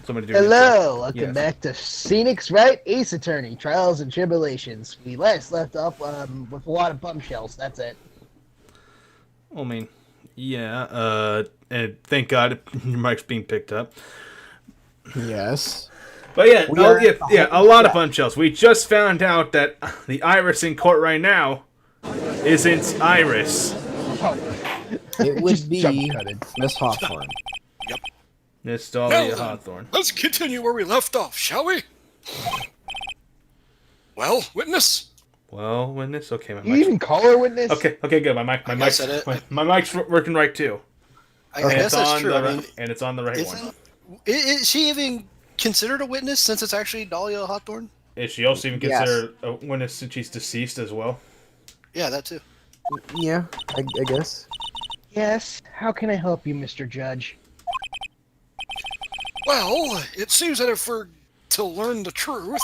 somebody do Hello, welcome Yes. back to Phoenix Wright, Ace Attorney, Trials and Tribulations. We last left off with a lot of bombshells, that's it. I mean, yeah, and thank God your mic's being picked up. Yes. But yeah, We are at the a lot of bombshells. We just found out that the Iris in court right now isn't Iris. It would Just be jump-cutted. Miss Hawthorne. It's Dahlia Now then, Hawthorne. let's continue where we left off, shall we? Well, witness? Well, witness? Okay, my You mic's... even call her witness? Okay, good. My mic's working right too. I And guess it's that's on true. the I mean, and it's on the right one. is she even considered a witness since it's actually Dahlia Hawthorne? Is she also even Yes. considered a witness since she's deceased as well? Yeah, that too. Yeah, I guess. Yes, how can I help you, Mr. Judge? Well, it seems that if we're to learn the truth,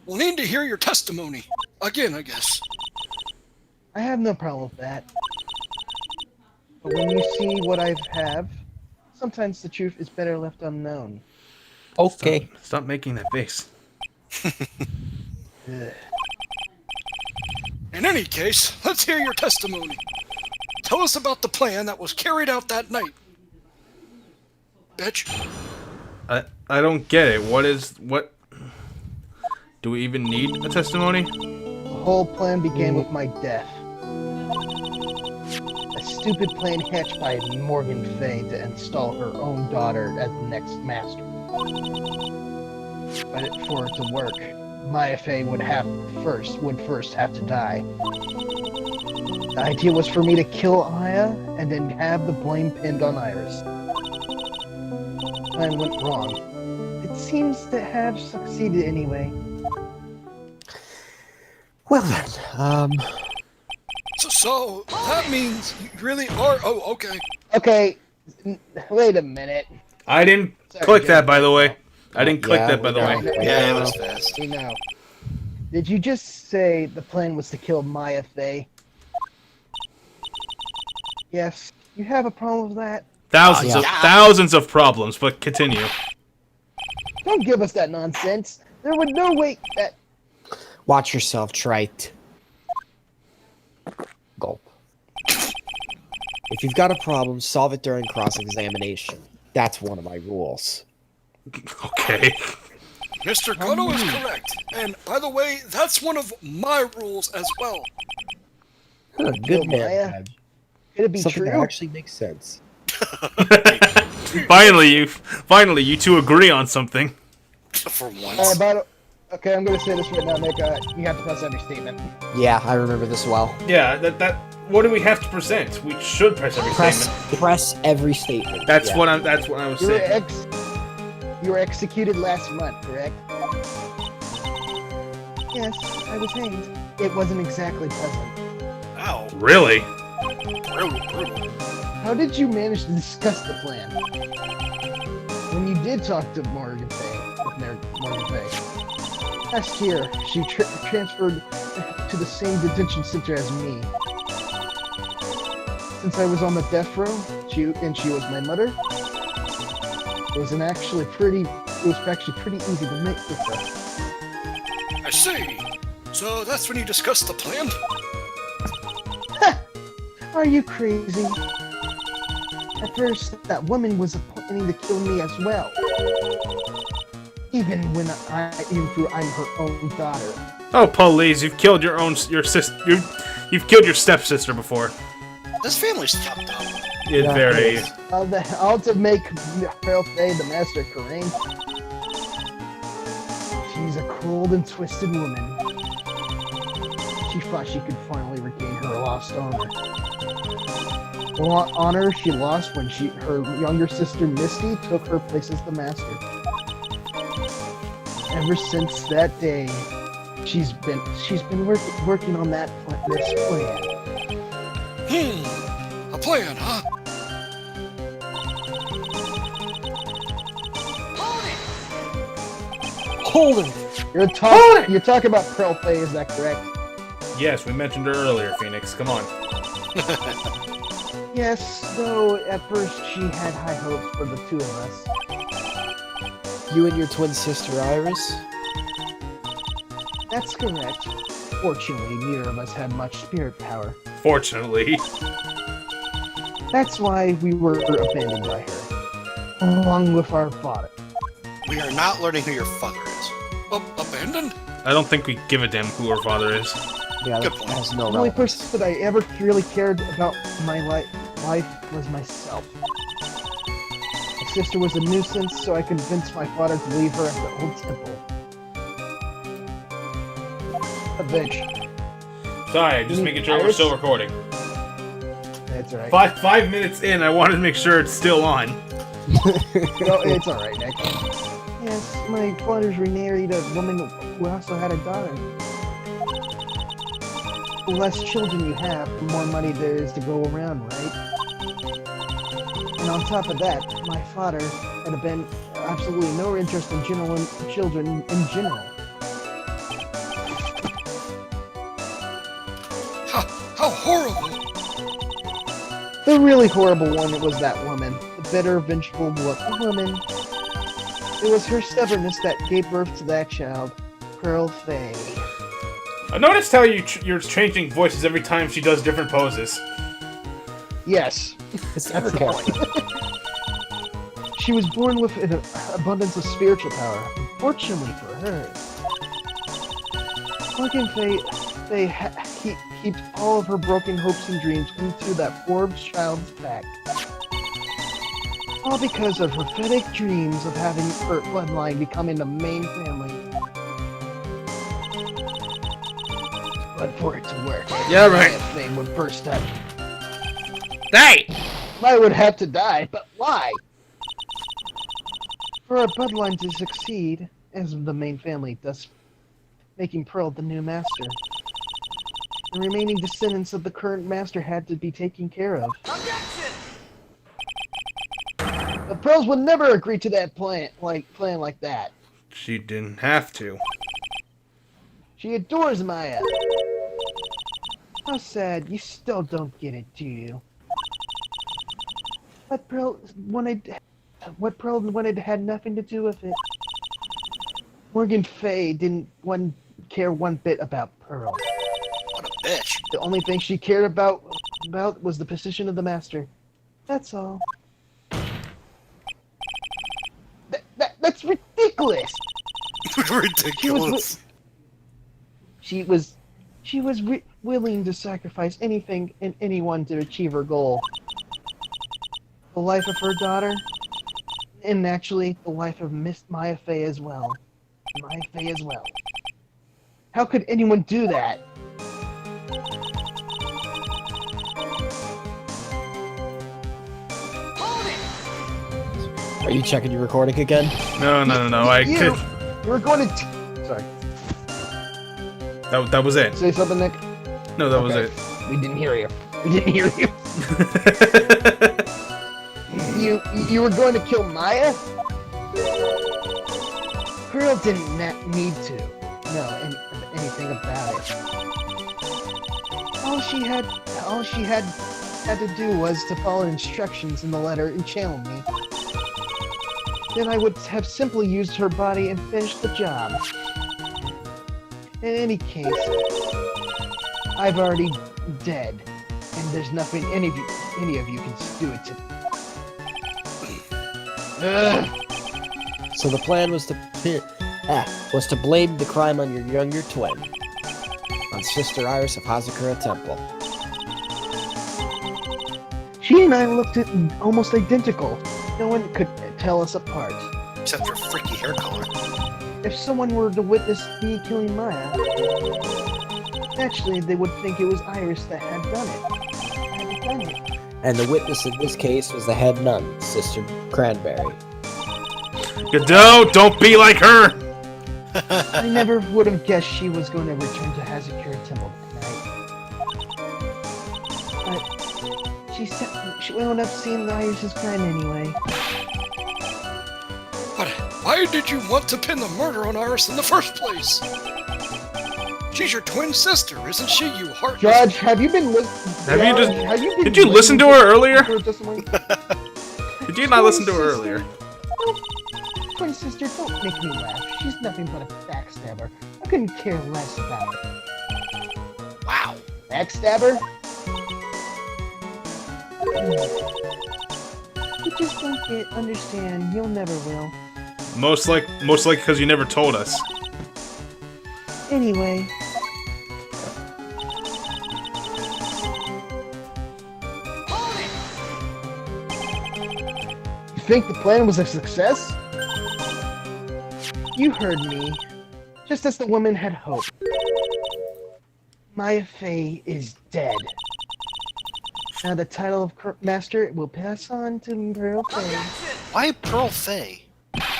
we'll need to hear your testimony. Again, I guess. I have no problem with that. But when you see what I have, sometimes the truth is better left unknown. Okay. Stop making that face. Ugh. In any case, let's hear your testimony. Tell us about the plan that was carried out that night. Bitch. I don't get it. What? Do we even need a testimony? The whole plan began with my death. A stupid plan hatched by Morgan Fay to install her own daughter as the next master. But for it to work, Maya Fey would first have to die. The idea was for me to kill Aya and then have the blame pinned on Iris. Plan went wrong. It seems to have succeeded anyway. Well then, So that means you really are. Oh, okay. Okay, wait a minute. I didn't Sorry, click Jim. that, by the way. I didn't click Yeah, that, by we the got way. it. Yeah, it was fast. We know. Did you just say the plan was to kill Maya Fey? Yes. You have a problem with that? Thousands of problems, but continue. Don't give us that nonsense. There would no way that... watch yourself, Trite. Gulp. If you've got a problem, solve it during cross-examination. That's one of my rules. Okay. Mr. Goto is correct. And by the way, that's one of my rules as well. Huh, good man, Maya? Dad. Could it be Something that true? actually makes sense. Finally, you two agree on something. For once. Okay, I'm gonna say this right now, Nick. You have to press every statement. Yeah, I remember this well. Yeah, that. What do we have to present? We should press every statement. Press every statement. That's yeah. what I was saying. You were executed last month, correct? Yes, I was hanged. It wasn't exactly pleasant. Ow. Really? Brutal. How did you manage to discuss the plan? When you did talk to Morgan Fay, last year, she transferred to the same detention center as me. Since I was on the death row, she was my mother, it was actually pretty easy to make with her. I see. So that's when you discussed the plan? Are you crazy? At first, that woman was planning to kill me as well. Even when I'm her own daughter. Oh, please! You've killed your sister. You've killed your stepsister before. This family's fucked up. It's very. All to make Phil Fay the master of Karain. She's a cold and twisted woman. She thought she could finally regain her lost honor. The honor she lost when her younger sister Misty took her place as the master. Ever since that day, she's been working on this plan. A plan, huh? Hold it! You're talking about Pearl Fay, is that correct? Yes, we mentioned her earlier, Phoenix. Come on. Yes, though at first she had high hopes for the two of us. You and your twin sister Iris? That's correct. Fortunately, neither of us had much spirit power. Fortunately. That's why we were abandoned by her, along with our father. We are not learning who your father is. Abandoned? I don't think we give a damn who her father is. Yeah, Good that point. has no The only relevance. person that I ever really cared about my life was myself. My sister was a nuisance, so I convinced my father to leave her at the old temple. A bitch. Sorry, just making sure we're still recording. It's alright. 5 minutes in, I wanted to make sure it's still on. No, it's alright, Nick. Yes, my father's remarried a woman who also had a daughter. The less children you have, the more money there is to go around, right? And on top of that, my father had been absolutely no interest in children in general. How horrible! The really horrible one was that woman. The bitter, vengeful woman. It was her stubbornness that gave birth to that child, Pearl Faye. I noticed how you're changing voices every time she does different poses. Yes. It's That's never the point. She was born with an abundance of spiritual power. Unfortunately for her, Morgan keeps all of her broken hopes and dreams into that poor child's back. All because of her pathetic dreams of having her bloodline becoming the main family. But for it to work, Yeah, right. that thing would burst up. Hey! I would have to die, but why? For our bloodline to succeed, as the main family, thus making Pearl the new master. The remaining descendants of the current master had to be taken care of. The Pearls would never agree to that plan like that. She didn't have to. She adores Maya. How sad, you still don't get it, do you? What Pearl wanted had nothing to do with it. Morgan Fay didn't care one bit about Pearl. What a bitch. The only thing she cared about was the position of the master. That's all. That's ridiculous. Ridiculous. She was willing to sacrifice anything and anyone to achieve her goal. The life of her daughter, and actually the life of Miss Maya Fay as well. Maya Fay as well. How could anyone do that? Are you checking your recording again? No. You were going to... Sorry. That was it. Say something, Nick? No, that was Okay. it. We didn't hear you. We didn't hear you. You were going to kill Maya? Pearl didn't need to know anything about it. All she had to do was to follow instructions in the letter and channel me. Then I would have simply used her body and finished the job. In any case, I've already dead, and there's nothing any of you can do it to. So the plan was to blame the crime on your younger twin, on Sister Iris of Hazakura Temple. She and I looked almost identical. No one could tell us apart. Except for freaky hair color. If someone were to witness me killing Maya, naturally they would think it was Iris that had done it. And the witness in this case was the head nun, Sister Cranberry. Godot, don't be like her! I never would have guessed she was going to return to Hazakura Temple that night. But she wound up seeing Iris' crime anyway. But why did you want to pin the murder on Iris in the first place? She's your twin sister, isn't she, you heartless... Judge, have you been listening? Did you listen to her earlier? Did you not listen to her earlier? twin sister, don't make me laugh. She's nothing but a backstabber. I couldn't care less about her. Wow. Backstabber? You just don't understand. You'll never will. Most like because you never told us. Anyway. You think the plan was a success? You heard me. Just as the woman had hoped. Maya Fey is dead. Now the title of Master will pass on to Pearl Fey. Why Pearl Fey?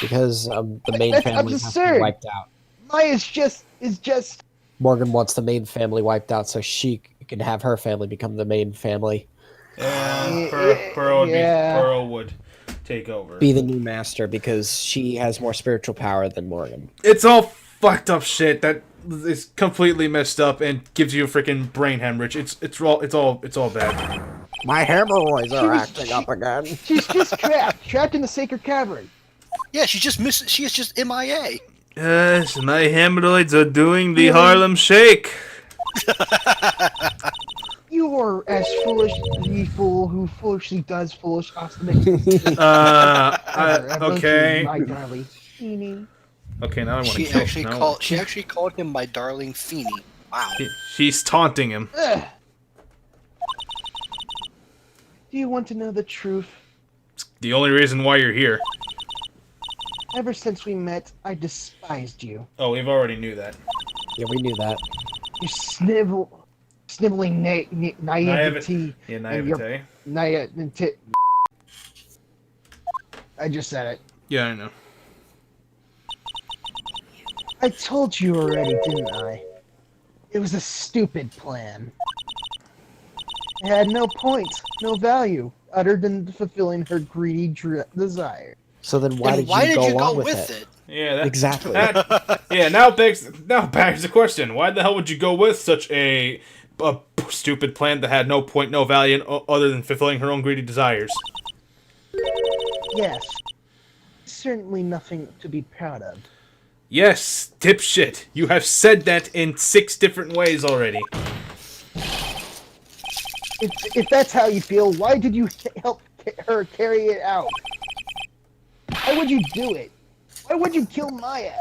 Because the main That's family has to absurd. be wiped out. Maya is just... Morgan wants the main family wiped out so she can have her family become the main family. Yeah, Yeah. Pearl would take over. Be the new master because she has more spiritual power than Morgan. It's all fucked up shit that is completely messed up and gives you a freaking brain hemorrhage. It's all bad. My hemorrhoids She are was- acting up again. She's just trapped in the sacred cavern. Yeah, she is just MIA. Yes, my hemorrhoids are doing the Harlem Shake. You are as foolish as the fool who foolishly does foolish obstinations. Okay. My darling. Feeny. Okay, now I want to She kill actually no. called him my darling Feeny. Wow. She's taunting him. Ugh. Do you want to know the truth? It's the only reason why you're here. Ever since we met, I despised you. Oh, we've already knew that. Yeah, we knew that. Your sniveling naivety. Yeah, and your naivete. I just said it. Yeah, I know. I told you already, didn't I? It was a stupid plan. It had no point, no value, other than fulfilling her greedy desire. So then why And did you go along with it? Yeah, that, Exactly. yeah. Now begs the question: why the hell would you go with such a stupid plan that had no point, no value, other than fulfilling her own greedy desires? Yes. Certainly nothing to be proud of. Yes, dipshit. You have said that in 6 different ways already. If that's how you feel, why did you help her carry it out? Why would you do it? Why would you kill Maya?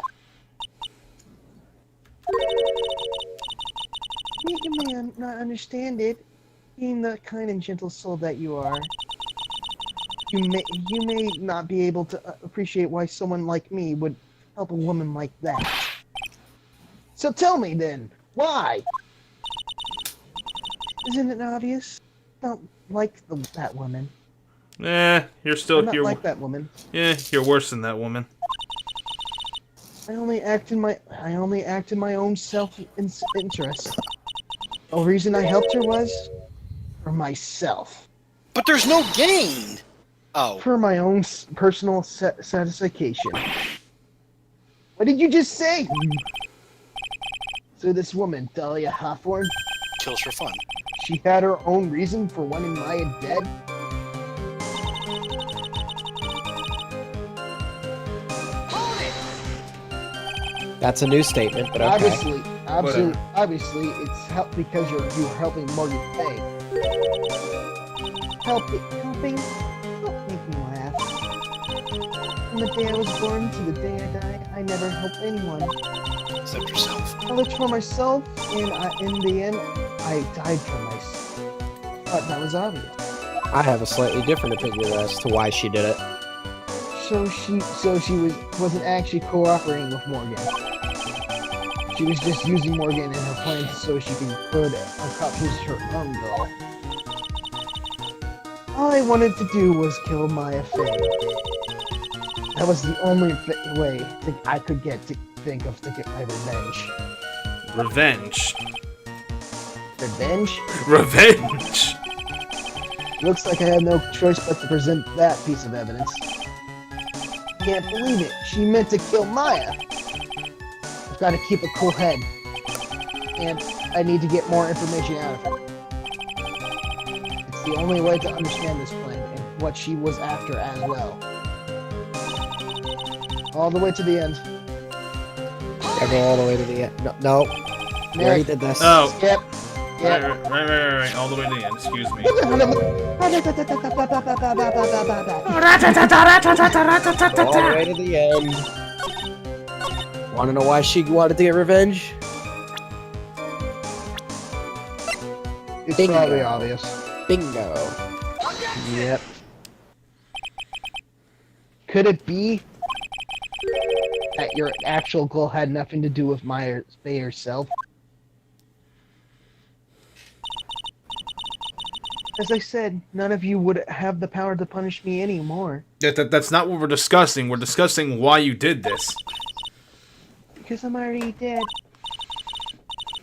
You may not understand it, being the kind and gentle soul that you are. You may not be able to appreciate why someone like me would help a woman like that. So tell me then, why? Isn't it obvious? I don't like that woman. You're still I'm not here. like that woman. Yeah, you're worse than that woman. I only act in my own self-interest. The reason I helped her was for myself. But there's no gain. Oh. For my own personal satisfaction. What did you just say? So this woman, Dahlia Hawthorne, Kills for fun. she had her own reason for wanting Maya dead? That's a new statement, but okay. Obviously, it's because you're helping Morgan Fey. Helping? Don't make me laugh. From the day I was born to the day I die, I never helped anyone. Except yourself. I looked for myself, and in the end, I died for myself. But that was obvious. I have a slightly different opinion as to why she did it. So she wasn't actually cooperating with Morgan. She was just using Morgan in her plans so she could accomplish her own goal. All I wanted to do was kill Maya Fey. That was the only way I could think of to get my revenge. Revenge. Revenge? Revenge. Looks like I had no choice but to present that piece of evidence. Can't believe it. She meant to kill Maya. I've got to keep a cool head. And I need to get more information out of her. It's the only way to understand this plan and what she was after as well. All the way to the end. I go all the way to the end. No, we already did this. Oh. Yep. Right. All the way to the end. Excuse me. All the way to the end. Want to know why she wanted to get revenge? It's Bingo. probably obvious. Bingo. Yep. Could it be that your actual goal had nothing to do with Maya herself? As I said, none of you would have the power to punish me anymore. That's not what we're discussing. We're discussing why you did this. Because I'm already dead.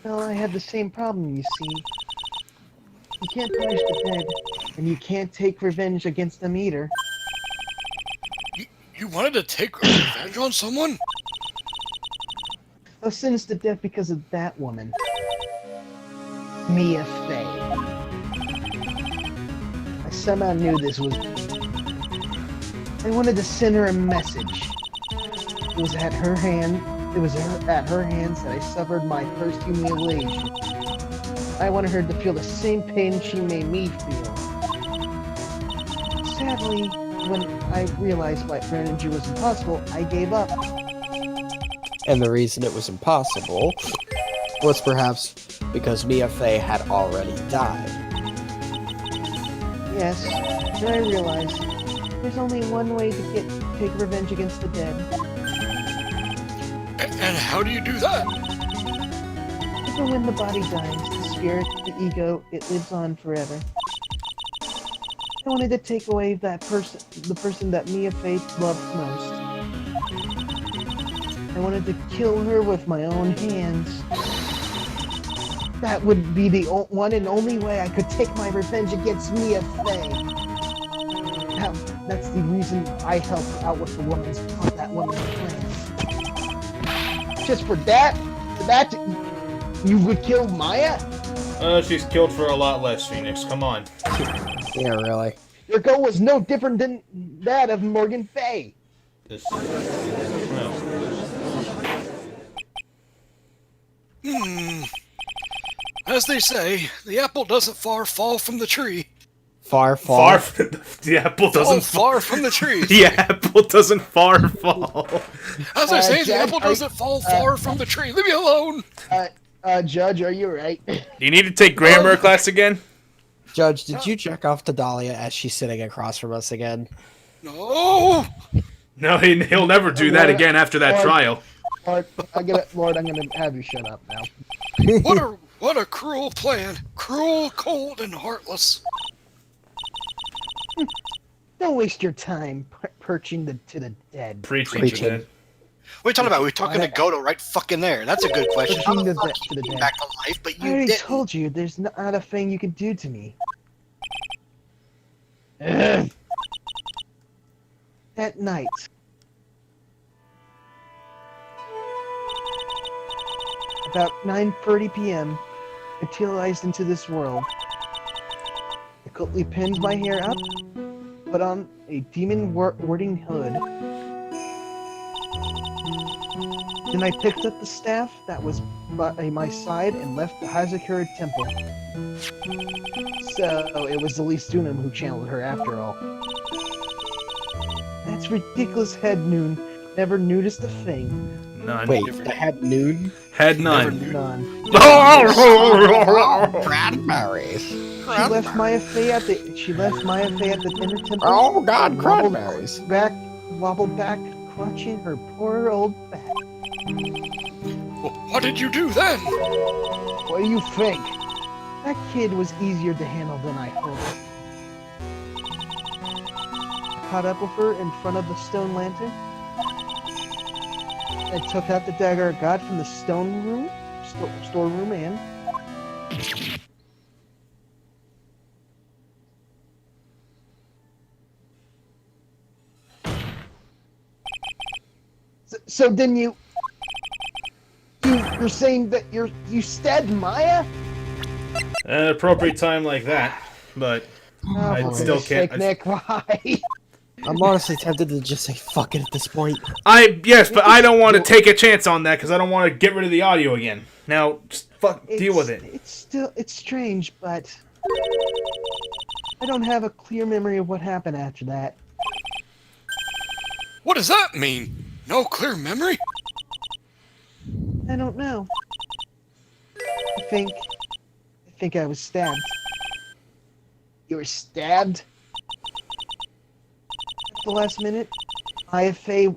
Well, I had the same problem, you see. You can't punish the dead, and you can't take revenge against them either. You wanted to take revenge on someone? I was sentenced to death because of that woman. Mia Fey. I somehow knew this was... I wanted to send her a message. It was at her hands that I suffered my first humiliation. I wanted her to feel the same pain she made me feel. Sadly, when I realized my revenge was impossible, I gave up. And the reason it was impossible was perhaps because Mia Fey had already died. Yes, then I realized there's only one way to take revenge against the dead. And how do you do that? Even when the body dies, the spirit, the ego, it lives on forever. I wanted to take away the person that Mia Fey loved most. I wanted to kill her with my own hands. That would be the one and only way I could take my revenge against Mia Fey. That's the reason I helped out with that woman's plan. Just for that? You would kill Maya? She's killed for a lot less, Phoenix. Come on. Yeah, really. Your goal was no different than that of Morgan Fay. This. Well. As they say, the apple doesn't far fall from the tree. Far. The apple doesn't Far from the tree. The apple doesn't far fall. As I say, the Jack, apple doesn't fall far from the tree. Leave me alone. Judge, are you right? Do you need to take grammar class again? Judge, did you check off to Dahlia as she's sitting across from us again? No. No, he'll never do that again after that trial. Lord, I'm gonna have you shut up now. What a cruel plan. Cruel, cold, and heartless. Don't waste your time perching to the dead. Preaching. Preaching. Then. What are you talking about? We're talking to Goto right fucking there. That's a good question. How Pushing the the fuck vet to you the came dead. back to life, but I you already didn't? told you, there's not a thing you can do to me. Ugh. At night. About 9:30 p.m., I materialized into this world. I quickly pinned my hair up, put on a demon warding hood. Then I picked up the staff that was by my side and left the Hazakura temple. So it was the Listunum who channeled her after all. That's ridiculous, Head Noon. Never noticed a thing. None. Wait, the head noon? Had none. None. Cranberries. She left Maya Fey at the inner temple. Oh God, and cranberries. Wobbled back, clutching her poor old back. What did you do then? What do you think? That kid was easier to handle than I hoped. I caught up with her in front of the stone lantern. I took out the dagger I got from the storeroom and... So then you're saying that you stabbed Maya? At an appropriate time like that, but Oh, I for still goodness can't. sake, Nick, why? I'm honestly tempted to just say fuck it at this point. Yes, but I don't want to take a chance on that because I don't want to get rid of the audio again. Now, just deal with it. It's strange, but I don't have a clear memory of what happened after that. What does that mean? No clear memory? I don't know. I think I was stabbed. You were stabbed? At the last minute? IFA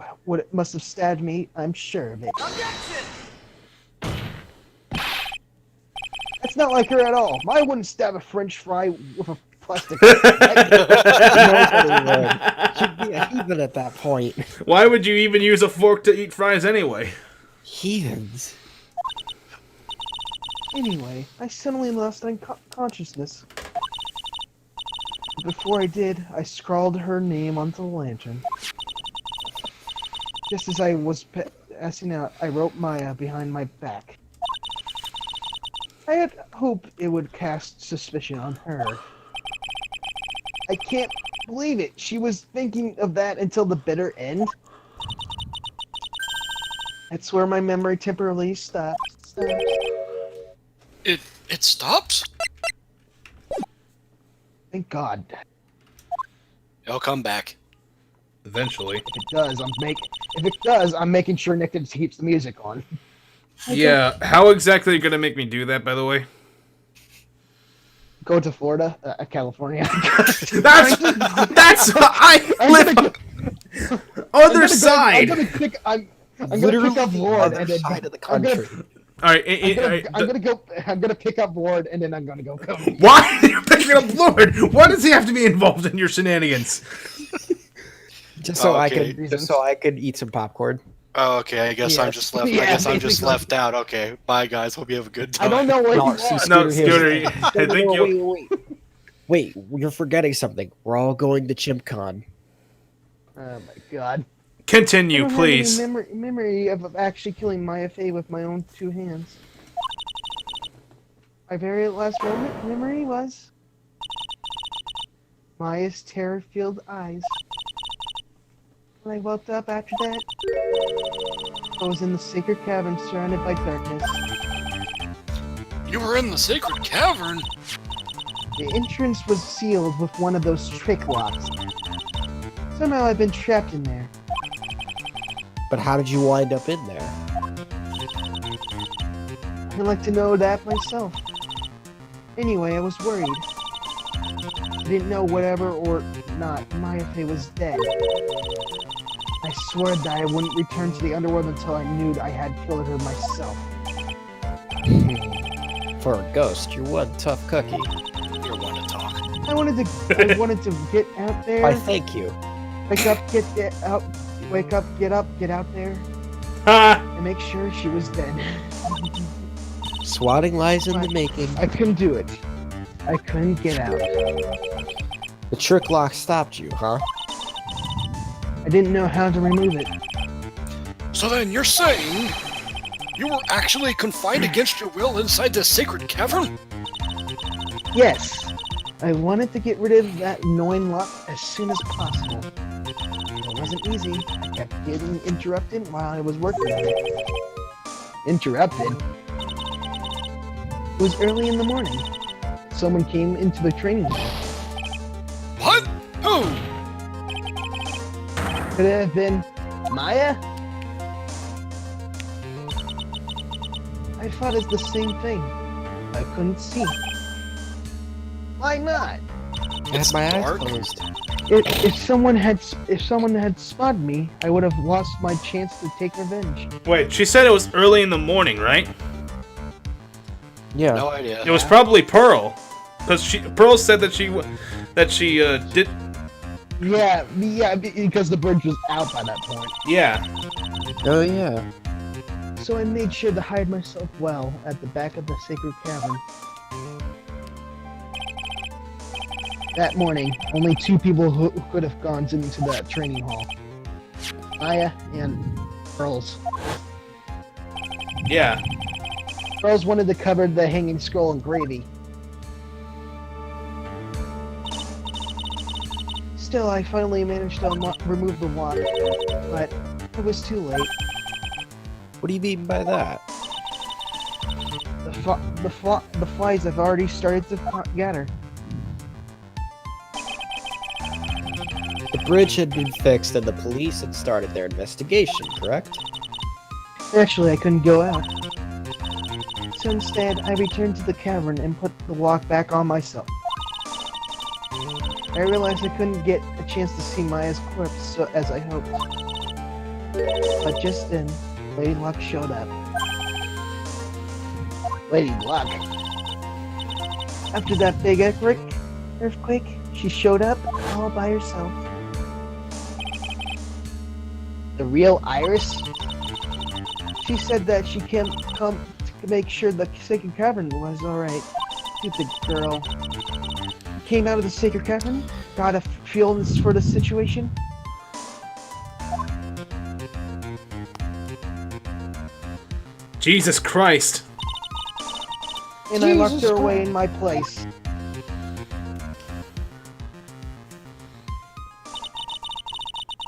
must have stabbed me, I'm sure of it. That's not like her at all. I wouldn't stab a French fry with a plastic. She'd be a heathen at that point. Why would you even use a fork to eat fries anyway? Heathens. Anyway, I suddenly lost consciousness. Before I did, I scrawled her name onto the lantern. Just as I was passing out, I wrote Maya behind my back. I had hoped it would cast suspicion on her. I can't believe it. She was thinking of that until the bitter end. That's where my memory temporarily stops. It stops? Thank God. It'll come back. Eventually. If it does, I'm making sure Nick just keeps the music on. Yeah, how exactly are you gonna make me do that, by the way? Go to Florida, California. That's I live other side. I'm gonna pick up Lord and then side of the country. I'm gonna pick up Lord and then I'm gonna go. Why are you picking up Lord? Why does he have to be involved in your shenanigans? Just so Okay. I could eat some popcorn. Oh, okay. I guess I'm just left. I Yeah, guess I'm just basically. left out. Okay. Bye, guys. Hope you have a good I time. don't know where No, you see, are. No, Scooter, Scooter, I No, think no, you. wait, you're forgetting something. We're all going to ChimCon. Oh my God. Continue, I don't please. have any memory of actually killing Maya Fey with my own 2 hands. My very last memory was Maya's terror-filled eyes. When I woke up after that, I was in the sacred cavern surrounded by darkness. You were in the sacred cavern? The entrance was sealed with one of those trick locks. Somehow I've been trapped in there. But how did you wind up in there? I'd like to know that myself. Anyway, I was worried. I didn't know whatever or not Maya Fey was dead. I swore that I wouldn't return to the underworld until I knew I had killed her myself. For a ghost, you're one tough cookie. You're one to talk. I wanted to get out there. Why, thank you. Wake up, get out. Wake up, get out there, Ha! and make sure she was dead. Swatting lies in the making. I couldn't do it. I couldn't get out. The trick lock stopped you, huh? I didn't know how to remove it. So then you're saying you were actually confined against your will inside this sacred cavern? Yes, I wanted to get rid of that annoying lock as soon as possible. It wasn't easy. I kept getting interrupted while I was working on it. Interrupted? It was early in the morning. Someone came into the training hall. What? Who? Could it have been Maya? I thought it's the same thing. I couldn't see. Why not? I had my eyes dark. closed. If someone had spotted me, I would have lost my chance to take revenge. Wait, she said it was early in the morning, right? Yeah. No idea. It was probably Pearl, because Pearl said that she did. Yeah, because the bridge was out by that point. Yeah. Oh, yeah. So I made sure to hide myself well at the back of the sacred cavern. That morning, only 2 people who could have gone into that training hall. Maya and Pearls. Yeah. Pearls wanted to cover the hanging scroll in gravy. Still, I finally managed to remove the lock, but it was too late. What do you mean by that? The flies have already started to get her. The bridge had been fixed and the police had started their investigation, correct? Actually, I couldn't go out. So instead, I returned to the cavern and put the lock back on myself. I realized I couldn't get a chance to see Maya's corpse as I hoped. But just then, Lady Luck showed up. Lady Luck? After that big earthquake, she showed up all by herself. The real Iris? She said that she can't come to make sure the sacred cavern was alright. Stupid girl. Came out of the sacred cavern? Got a feel for the situation? Jesus Christ. And I locked her away in my place.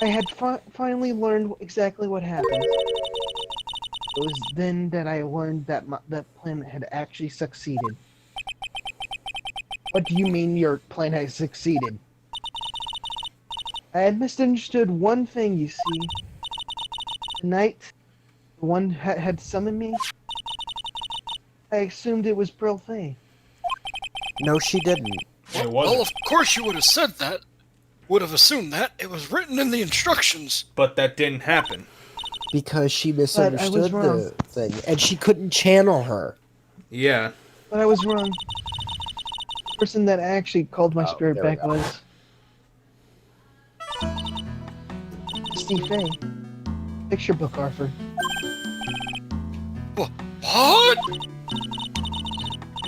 I had finally learned exactly what happened. It was then that I learned that that plan had actually succeeded. What do you mean your plan has succeeded? I had misunderstood one thing, you see. The knight, the one had summoned me, I assumed it was Brill Faye. No, she didn't. It Well, wasn't. of course you would have said that. Would have assumed that. It was written in the instructions. But that didn't happen. Because she I was misunderstood wrong. the thing, and she couldn't channel her. Yeah. But I was wrong. The person that actually called my spirit there we back go. was Steve Faye. Picture book Arthur. What?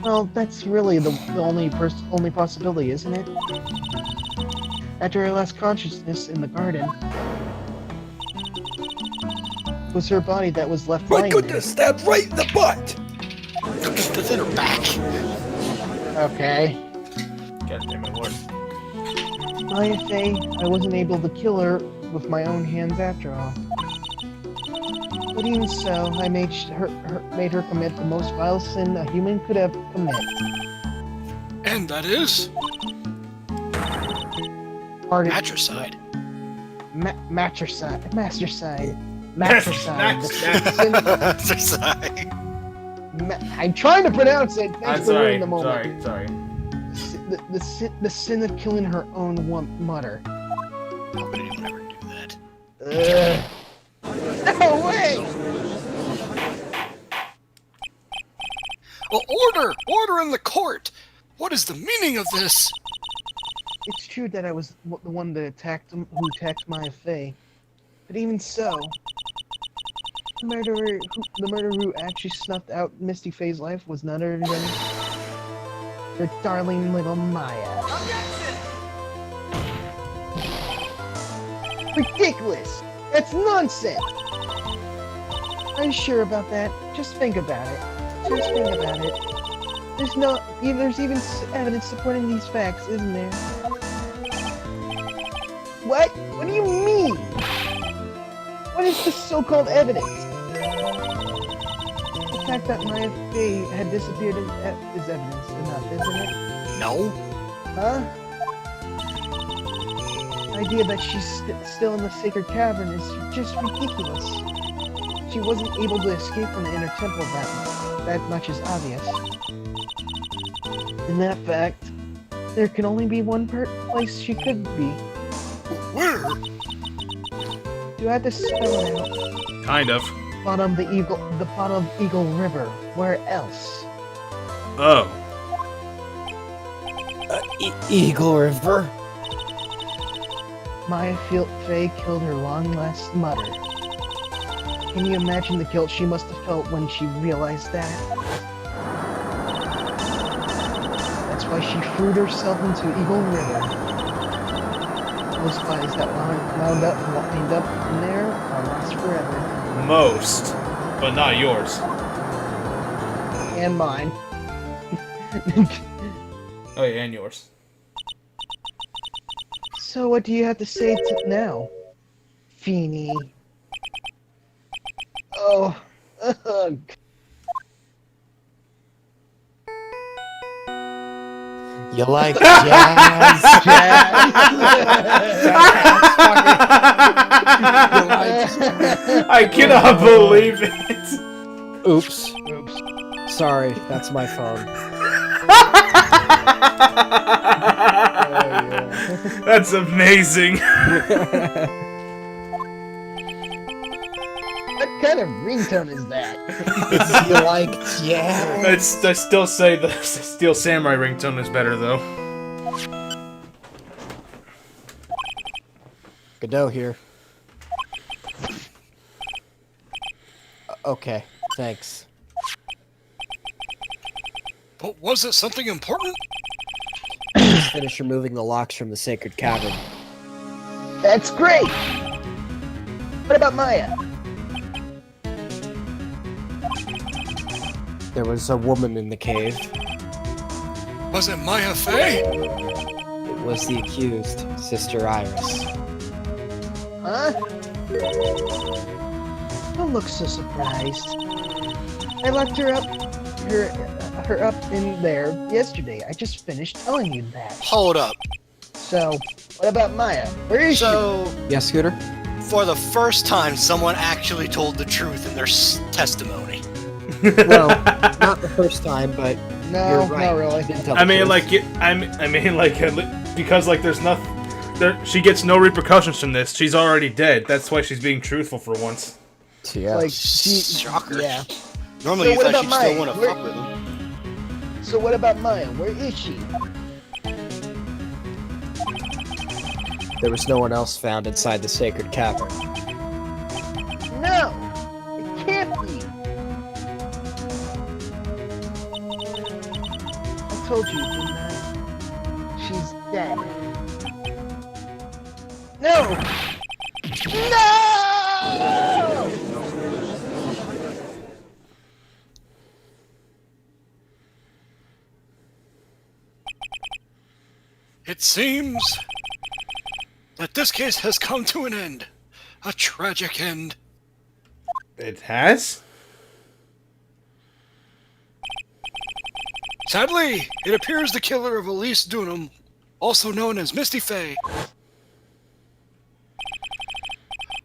Well, that's really the only possibility, isn't it? After her last consciousness in the garden, it was her body that was left lying stabbed right in the butt! That's in her back. there. Okay. God damn it, Lord. Maya Faye, I wasn't able to kill her with my own hands after all. But even so, I made her commit the most vile sin a human could ever commit. And that is Matricide. matricide. Matricide. Mastercide. Matricide. Matricide. I'm trying to pronounce it. I'm Thanks for sorry. ruining the moment. Sorry. The sin of killing her own mother. Nobody would ever do that. No way! Well, order in the court. What is the meaning of this? It's true that I was the one that who attacked Maya Faye. But even so, the murderer who actually snuffed out Misty Faye's life was none other than her darling little Maya. Ridiculous! That's nonsense! Are you sure about that? Just think about it. Just think about it. There's even evidence supporting these facts, isn't there? What? What do you mean? What is this so-called evidence? The fact that Maya Faye had disappeared is evidence enough, isn't it? No. Huh? The idea that she's still in the sacred cavern is just ridiculous. She wasn't able to escape from the inner temple that much is obvious. In that fact, there can only be one place she could be. Where? Do I have to spell it out? Kind of. Bottom of Eagle River. Where else? Oh. Eagle River? Maya Faye killed her long-lost mother. Can you imagine the guilt she must have felt when she realized that? That's why she threw herself into Eagle River. Those bodies that wound up in there are lost forever. Most. But not yours. And mine. Oh yeah, and yours. So what do you have to say now, Feeny? Oh, ugh. You like jazz? I cannot believe it. Oops. Oops. Sorry, that's my phone. That's amazing. What kind of ringtone is that? You like jazz? I still say the Steel Samurai ringtone is better though. Godot here. Okay, thanks. But was it something important? Just finish removing the locks from the sacred cavern. That's great! What about Maya? There was a woman in the cave. Was it Maya Fey? It was the accused, Sister Iris. Huh? Don't look so surprised. I locked her up in there yesterday. I just finished telling you that. Hold up. So, what about Maya? Where is So, Yes, Scooter? for the first time, someone actually told the truth in their testimony. Well, not the first time, but she? No, you're right. not really. Didn't tell the I mean, truth. like, because like there's nothing. She gets no repercussions from this. She's already dead. That's why she's being truthful for once. Yeah. Like, she... Shocker. Yeah. Normally, So you what thought about she'd still Maya? want to Where- fuck with him. So what about Maya? Where is she? There was no one else found inside the sacred cavern. No! It can't be! I told you, didn't I? She's dead. No! No! It seems that this case has come to an end. A tragic end. It has. Sadly, it appears the killer of Elise Dunham, also known as Misty Fey,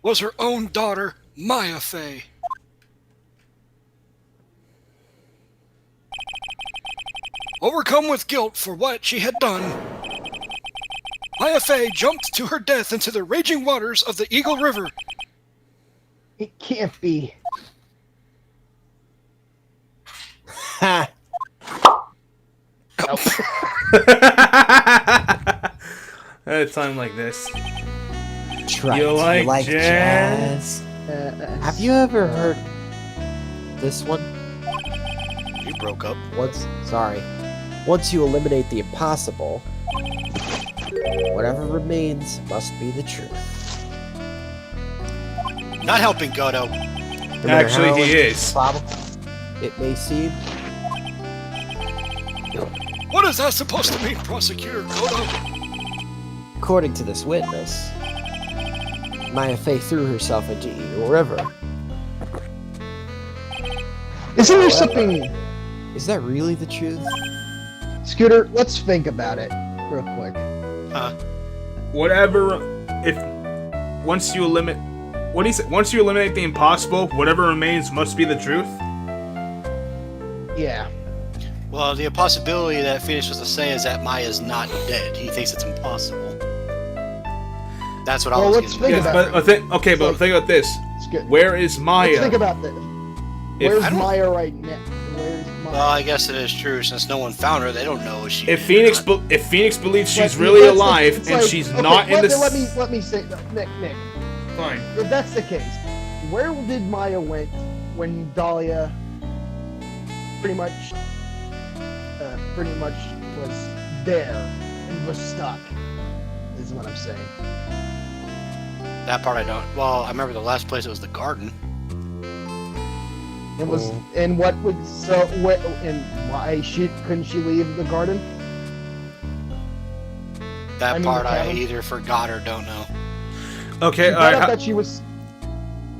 was her own daughter, Maya Fey. Overcome with guilt for what she had done, Maya Fey jumped to her death into the raging waters of the Eagle River. It can't be. Ha! At a time like this. Right. You like jazz? Have you ever heard this one? You broke up. Once you eliminate the impossible, whatever remains must be the truth. Not helping Godo. No matter Actually, how he is. improbable it may seem. What is that supposed to mean, Prosecutor Godo? According to this witness, Maya Fey threw herself into Eagle River. Isn't there something... Is that really the truth? Scooter, let's think about it real quick. Whatever. If once you eliminate. What do you say? Once you eliminate the impossible, whatever remains must be the truth. Yeah. Well, the possibility that Phoenix was to say is that Maya's not dead. He thinks it's impossible. That's what I Well, was let's getting think at. about but think like- think about this. It's good. Where is Maya? Let's think about this. If- Where's I don't- Maya right now? Where's Maya? Well, I guess it is true. Since no one found her, they don't know if she. If did or Phoenix, not. if Phoenix believes she's But really that's alive it's and like- she's okay, not in this, let me say, Nick. fine. If that's the case, where did Maya went when Dahlia pretty much was there and was stuck? Is what I'm saying. That part I don't. Well, I remember the last place it was the garden. It was, and what would and why couldn't she leave the garden? I mean, part the I cabin. either forgot or don't know. Okay, You all brought right. up that she was.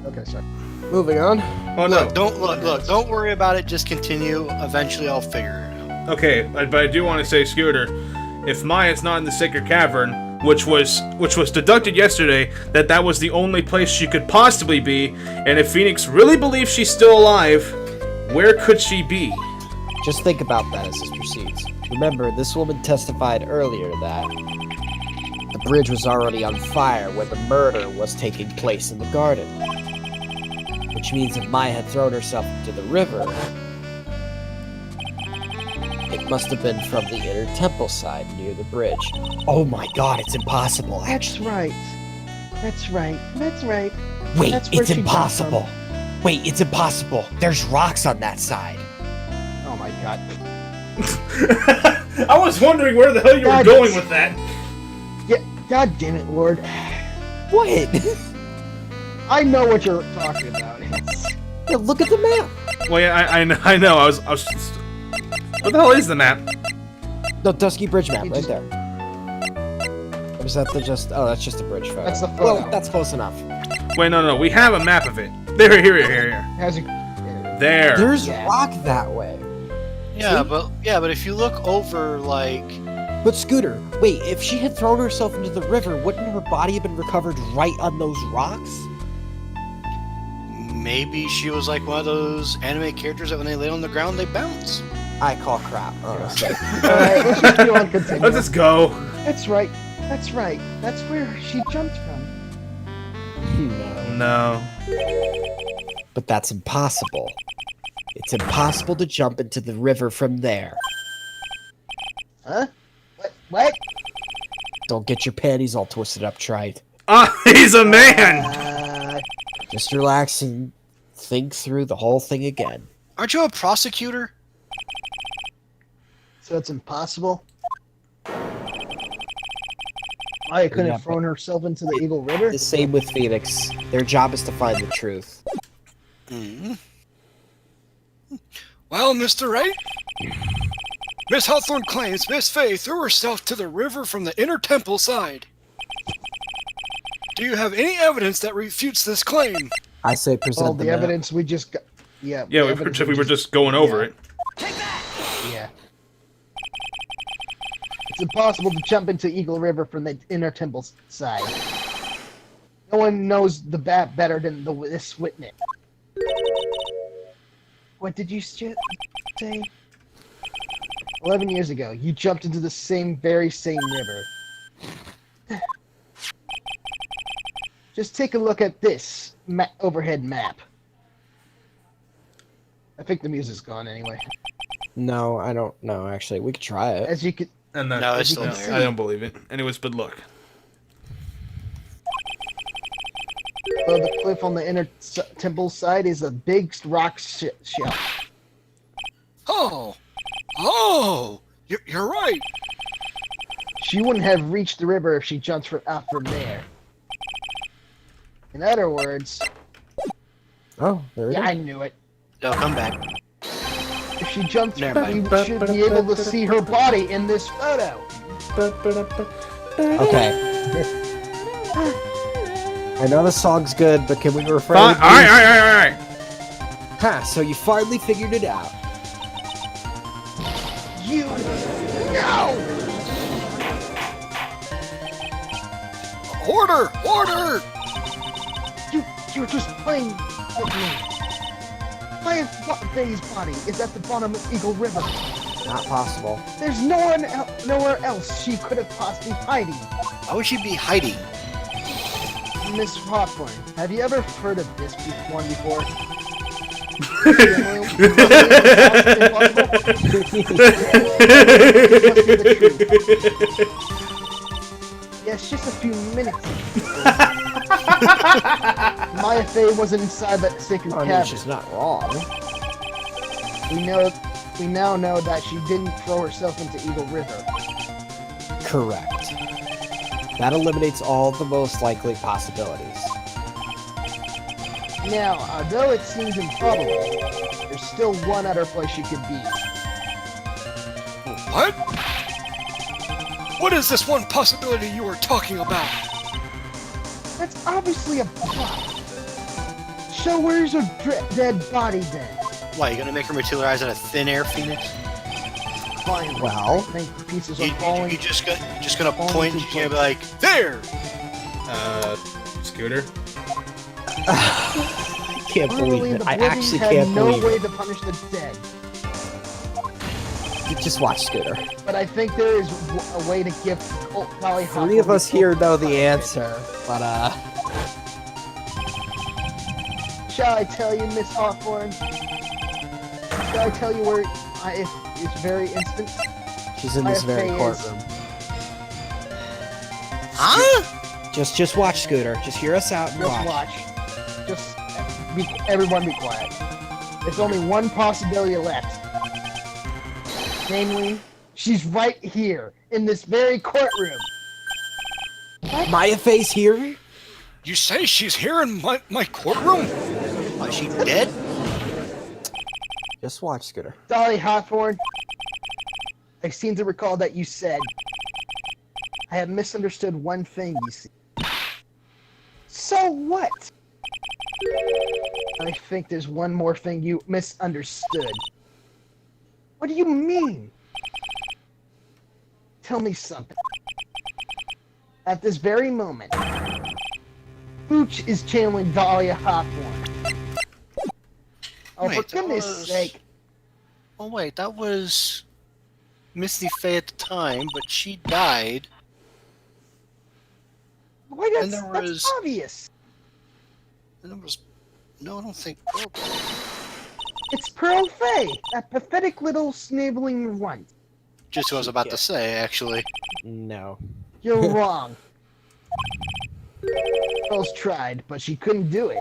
Okay, sorry. Moving on. Oh no. Look, don't worry about it, just continue. Eventually I'll figure it out. Okay, but I do want to say, Scooter, if Maya's not in the Sacred Cavern, which was deducted yesterday that was the only place she could possibly be, and if Phoenix really believes she's still alive, where could she be? Just think about that as this proceeds. Remember, this woman testified earlier that the bridge was already on fire when the murder was taking place in the garden. Which means if Maya had thrown herself into the river, it must have been from the inner temple side near the bridge. Oh my god, it's impossible, That's actually. right. That's right. That's right. Wait, That's where it's she got impossible. Wait, it's impossible. There's rocks on that side. Oh my god. I was wondering where the hell you were God, going with that. Yeah. God damn it, Lord. What? I know what you're talking about. Yeah, look at the map. Well, yeah, I know. I was. What the hell is the map? The Dusky Bridge map, You right just- there. Or is that oh, that's just a bridge photo. That's the photo. Well, that's close enough. Wait, no. We have a map of it. Here. How's it? There. There's Yeah. rock that way. Yeah, but if you look over, like, But Scooter, wait, if she had thrown herself into the river, wouldn't her body have been recovered right on those rocks? maybe she was like one of those anime characters that when they lay on the ground they bounce. I call crap, honestly. Alright, let's just go on continue. Let's just go. That's right. That's right. That's where she jumped from. No. No. But that's impossible. It's impossible to jump into the river from there. Huh? What? Don't get your panties all twisted up, Trite. Ah, he's a man. Just relax and think through the whole thing again. Aren't you a prosecutor? So it's impossible? Maya couldn't Yeah, have thrown herself into the Eagle River? The same with Phoenix. Their job is to find the truth. Hmm. Well, Mr. Wright, Miss Hawthorne claims Miss Faye threw herself to the river from the inner temple side. Do you have any evidence that refutes this claim? I say present All the the map. evidence we just got. Yeah. Yeah, the we evidence were just going over yeah. it. Yeah. It's impossible to jump into Eagle River from the inner temple side. No one knows the bat better than this witness. What did you say? 11 years ago, you jumped into the very same river. Just take a look at this overhead map. I think the music's gone anyway. No, I don't know, actually. We could try it. As you can, And then, No, it's still no, there. I don't believe it. Anyways, but look. below the cliff on the inner temple side is a big rock shelf. Oh, you're right. She wouldn't have reached the river if she jumped out from there. In other words, Oh, there we yeah, go. I knew it. No, come back. If she jumped, Never mind. we should be able to see her body in this photo. Okay. I know the song's good, but can we refer Fine. to All right. Ha, so you finally figured it out. You no! Order! You're just playing with me. My Faye's body is at the bottom of Eagle River. Not possible. There's nowhere else she could have possibly hiding. Why would she be hiding? Miss Hawthorne, have you ever heard of this one before? Yes, just a few minutes. Maya Faye wasn't inside that sacred I mean, cavern. she's not wrong. We now know that she didn't throw herself into Eagle River. Correct. That eliminates all the most likely possibilities. Now, although it seems improbable, there's still one other place she could be. What? What is this one possibility you are talking about? That's obviously a plot. So where's her dead body then? Why, you gonna make her materialize out of thin air, Phoenix? Fine. Well- I think the pieces You, are falling. you just gonna falling point, into you're gonna be like, there! Scooter? I can't Literally, believe it. the I living actually had can't no believe way it. to punish the dead. Just watch Scooter. But I think there is a way to give Dolly Three of us here know the answer, but Shall I tell you, Miss Hawthorne? Shall I tell you where it's very instant? she's in this very IFA is- courtroom. Huh? Just watch Scooter. Just hear us out and Just watch. Just everyone be quiet. There's only one possibility left. Namely, she's right here, in this very courtroom. Maya Faye's here? You say she's here in my courtroom? Why, is she dead? Just watch Scooter. Dolly Hawthorne, I seem to recall that you said, I have misunderstood one thing, you see. So what? I think there's one more thing you misunderstood. What do you mean? Tell me something. At this very moment, Pooch is channeling Dahlia Hawthorne. Oh, Wait, for that goodness was- sake. Oh wait, that was Misty Faye at the time, but she died. Why, And that's, there that's was- obvious. And it was... No, I don't think... Oh, It's Pearl Faye, that pathetic little sniveling runt. just what I was about to say, actually. No. You're wrong. Pearl's tried, but she couldn't do it.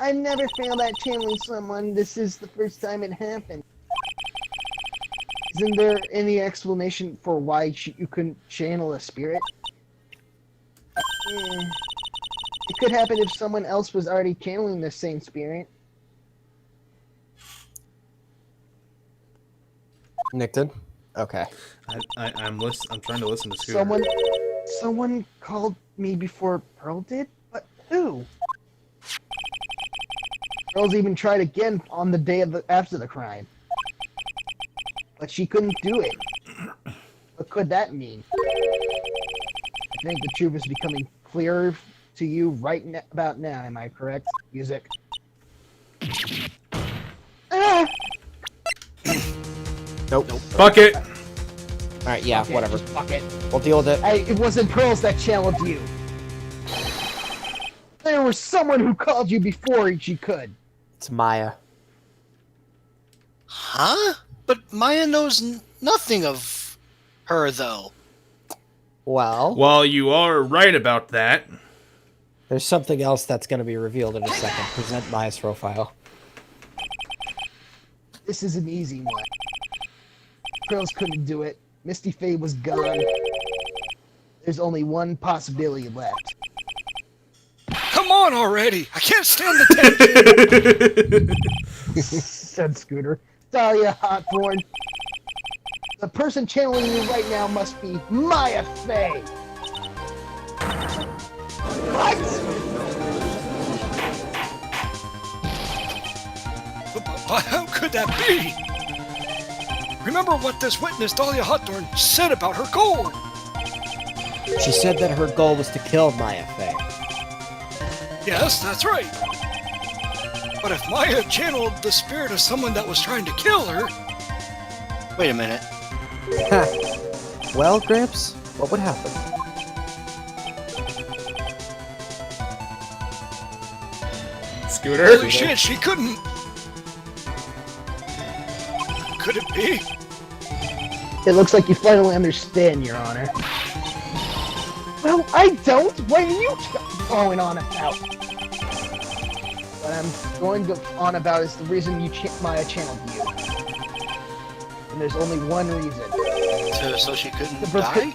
I never failed at channeling someone. This is the first time it happened. Isn't there any explanation for why you couldn't channel a spirit? It could happen if someone else was already channeling the same spirit. Nickton? Okay. I'm trying to listen to Scooter. Someone called me before Pearl did? But who? Pearl's even tried again on the day after the crime. But she couldn't do it. What could that mean? I think the truth is becoming clearer to you about now, am I correct? Music. Ah! Nope. Bucket! Alright, yeah, Okay, whatever. just fuck it. We'll deal with it. It wasn't Pearls that challenged you. There was someone who called you before she could. It's Maya. Huh? But Maya knows nothing of her, though. Well, Well, you are right about that. there's something else that's going to be revealed in a second. Present Maya's profile. This is an easy one. Pearls couldn't do it. Misty Faye was gone. There's only one possibility left. Come on already! I can't stand the tension! Said Scooter. Dahlia Hawthorne. The person channeling you right now must be Maya Faye. What? But how could that be? Remember what this witness, Dahlia Hawthorne, said about her goal! She said that her goal was to kill Maya Faye. Yes, that's right. But if Maya channeled the spirit of someone that was trying to kill her, Wait a minute. Well, Gramps, what would happen? Scooter? holy shit, she couldn't. Could it be? It looks like you finally understand, Your Honor. Well, I don't. What are you going on about? What I'm going on about is the reason Maya channeled you. And there's only one reason. So she couldn't To die?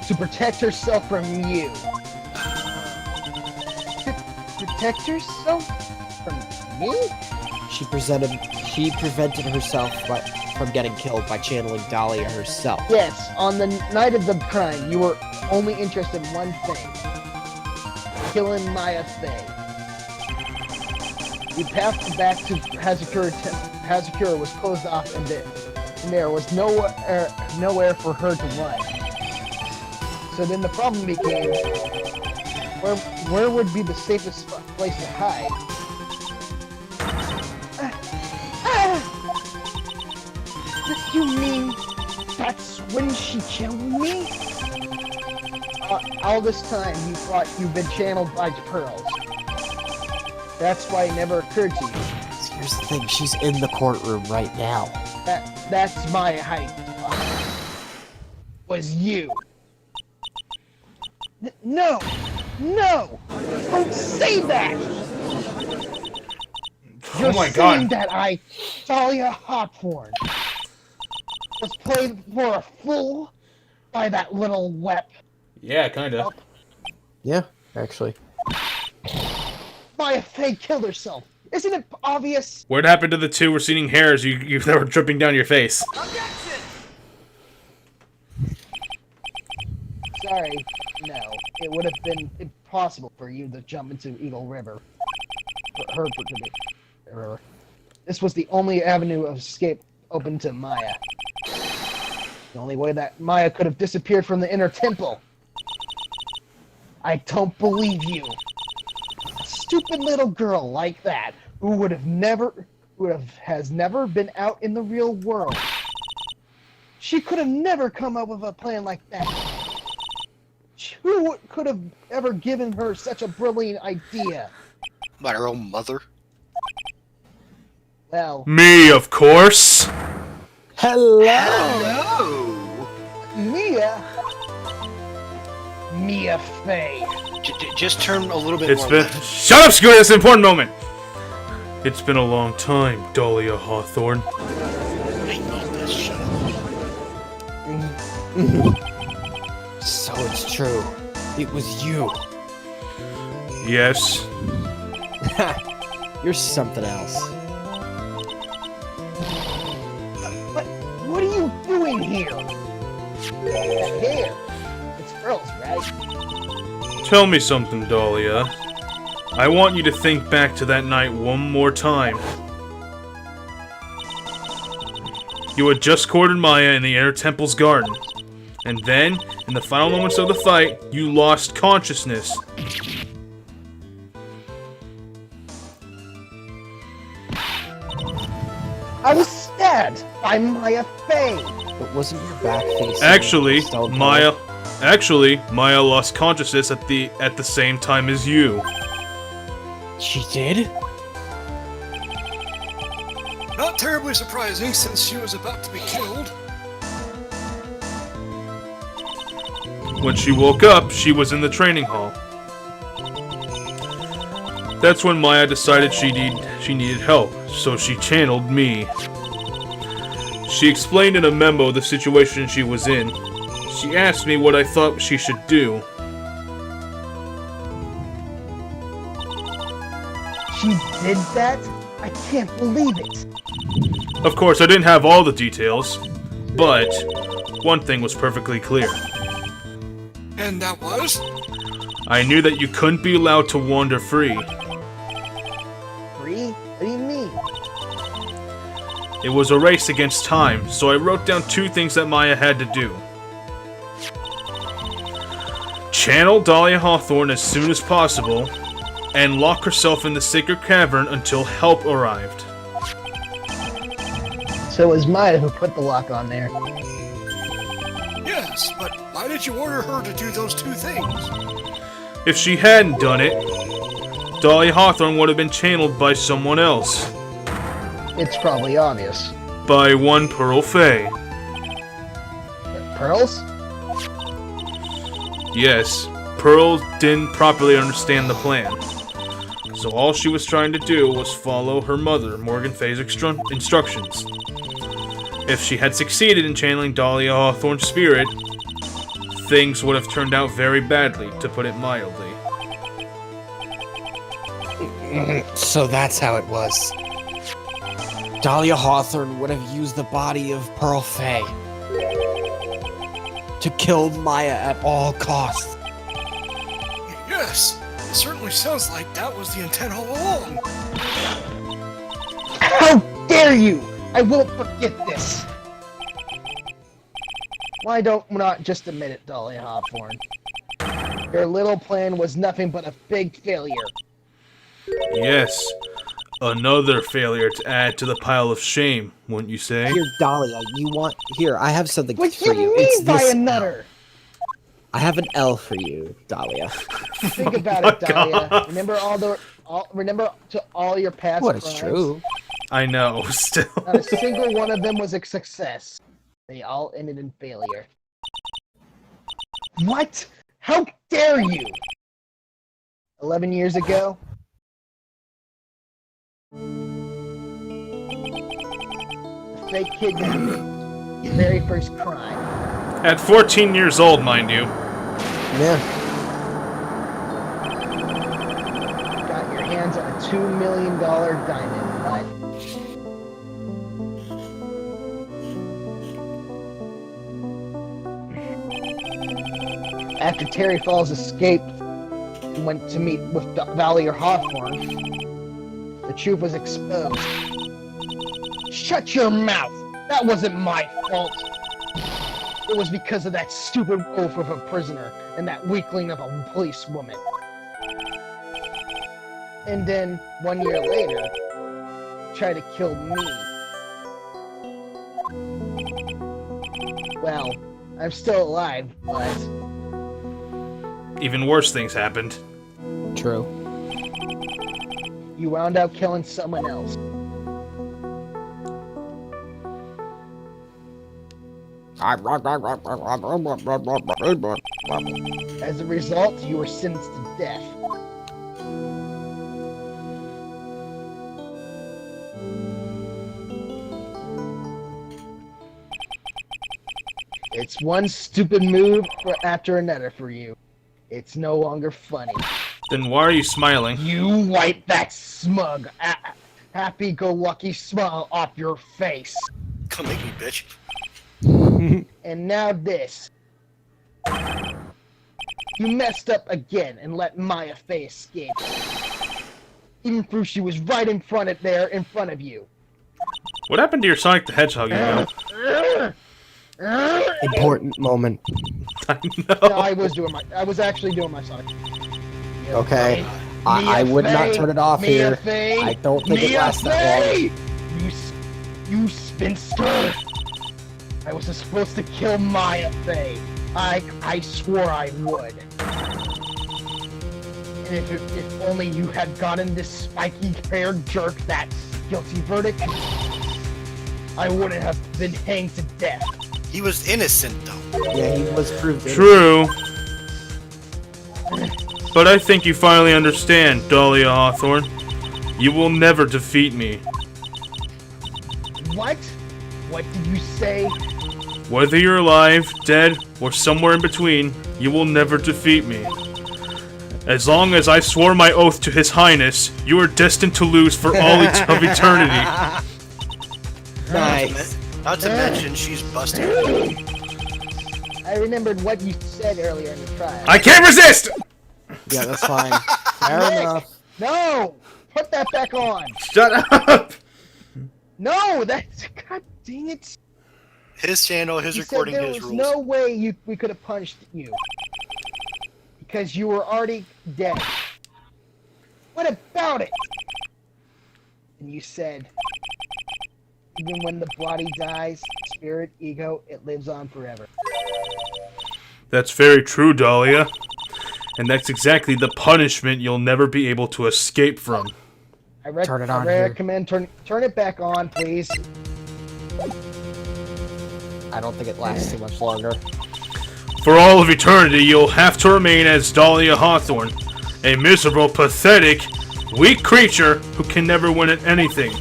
To protect herself from you. To protect herself from me? She prevented herself from getting killed by channeling Dahlia herself. Yes, on the night of the crime, you were only interested in one thing. Killing Maya Fey. You passed back to Hazakura. Hazakura was closed off and there was nowhere for her to run. So then the problem became, where would be the safest place to hide? You mean that's when she channeled me? All this time you thought you've been channeled by Pearls. That's why it never occurred to you. Here's the thing, she's in the courtroom right now. That's my height. Was you. No! Don't say that! You're Oh my saying god. that Dahlia Hawthorne, was played for a fool by that little wep. Yeah, kinda. Yeah, actually. Maya Fey killed herself. Isn't it obvious? What happened to the two receding hairs that were dripping down your face? Sorry, no. It would have been impossible for you to jump into Eagle River. For her to be. This was the only avenue of escape open to Maya. The only way that Maya could have disappeared from the inner temple. I don't believe you. A stupid little girl like that, who has never been out in the real world. She could have never come up with a plan like that. Who could have ever given her such a brilliant idea? About her own mother? Well, Me, of course. Hello! Mia Fey. Just turn a little bit It's more been. left. Shut up, Scooter! It's an important moment! It's been a long time, Dahlia Hawthorne. I need this, shut up. So it's true. It was you. Yes. You're something else. What are you doing here? That hair. It's Pearl's, right? Tell me something, Dahlia. I want you to think back to that night one more time. You had just courted Maya in the Inner Temple's garden. And then, in the final moments of the fight, you lost consciousness. I was stabbed by Maya Fey. But wasn't your back facing? Actually, still Maya lost consciousness at the same time as you. She did? Not terribly surprising since she was about to be killed. When she woke up, she was in the training hall. That's when Maya decided she needed help, so she channeled me. She explained in a memo the situation she was in. She asked me what I thought she should do. She did that? I can't believe it. Of course, I didn't have all the details, but one thing was perfectly clear. And that was? I knew that you couldn't be allowed to wander free. Free? What do you mean? It was a race against time, so I wrote down two things that Maya had to do. Channel Dahlia Hawthorne as soon as possible, and lock herself in the sacred cavern until help arrived. So it was Maya who put the lock on there. Yes, but why did you order her to do those two things? If she hadn't done it, Dahlia Hawthorne would have been channeled by someone else. It's probably obvious. By one Pearl Fey. Pearls? Yes, Pearl didn't properly understand the plan. So all she was trying to do was follow her mother, Morgan Fey's instructions. If she had succeeded in channeling Dahlia Hawthorne's spirit, things would have turned out very badly, to put it mildly. So that's how it was. Dahlia Hawthorne would have used the body of Pearl Fay to kill Maya at all costs. Yes, it certainly sounds like that was the intent all along. How dare you! I won't forget this! Why don't we not just admit it, Dahlia Hawthorne? Your little plan was nothing but a big failure. Yes. Another failure to add to the pile of shame, wouldn't you say? Here, Dahlia, Here, I have something What for do you. you It's mean by this another? I have an L for you, Dahlia. Think about it, Dahlia. Remember to all your past What, it's crimes? true. I know, still. Not a single one of them was a success. They all ended in failure. What? How dare you? 11 years ago? The fake kidnapping. Your very first crime. At 14 years old, mind you. Yeah. Got your hands on a $2 million diamond, but after Terry Falls escaped and went to meet with Dahlia Hawthorne, the truth was exposed. Shut your mouth! That wasn't my fault! It was because of that stupid oaf of a prisoner and that weakling of a policewoman. And then, 1 year later, tried to kill me. Well, I'm still alive, but Even worse things happened. True. you wound up killing someone else. As a result, you were sentenced to death. It's one stupid move after another for you. It's no longer funny. Then why are you smiling? You wipe that smug, happy-go-lucky smile off your face. Come make me, bitch. And now this. You messed up again and let Maya Fey escape. Even though she was right in front of you. What happened to your Sonic the Hedgehog, you know? Important moment. I No, know. I was actually doing my Sonic. Okay. I would not turn it off here. Fey, I don't think it Mia lasts that long. Fey! You spinster! I was supposed to kill Maya Fey. I swore I would. And if only you had gotten this spiky-haired jerk that guilty verdict, I wouldn't have been hanged to death. He was innocent, though. Yeah, he was proved innocent. True. But I think you finally understand, Dahlia Hawthorne. You will never defeat me. What? What did you say? Whether you're alive, dead, or somewhere in between, you will never defeat me. As long as I swore my oath to His Highness, you are destined to lose for all of eternity. Nice. Not to mention, she's busted. I remembered what you said earlier in the trial. I can't resist! Yeah, that's fine. Fair Nick! enough. No! Put that back on! Shut up! No! That's... God dang it! His channel, his You said recording, there his was rules. no way we could have punished you. Because you were already dead. What about it? And you said, even when the body dies, spirit, ego, it lives on forever. That's very true, Dahlia. And that's exactly the punishment you'll never be able to escape from. Turn it on I here. recommend turn it back on, please. I don't think it lasts too much longer. For all of eternity, you'll have to remain as Dahlia Hawthorne, a miserable, pathetic, weak creature who can never win at anything.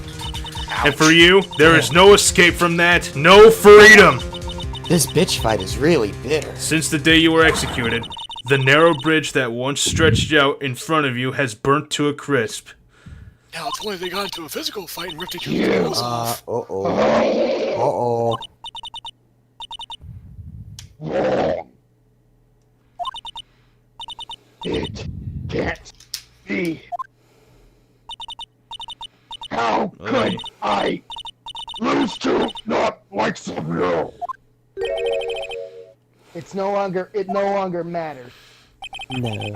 And for you, there is no escape from that, no freedom! This bitch fight is really bitter. Since the day you were executed, the narrow bridge that once stretched out in front of you has burnt to a crisp. Now, if only they got into a physical fight and ripped each other's clothes off. Uh-oh. Wrong. It can't be. How could I lose to not like you? It no longer matters. No.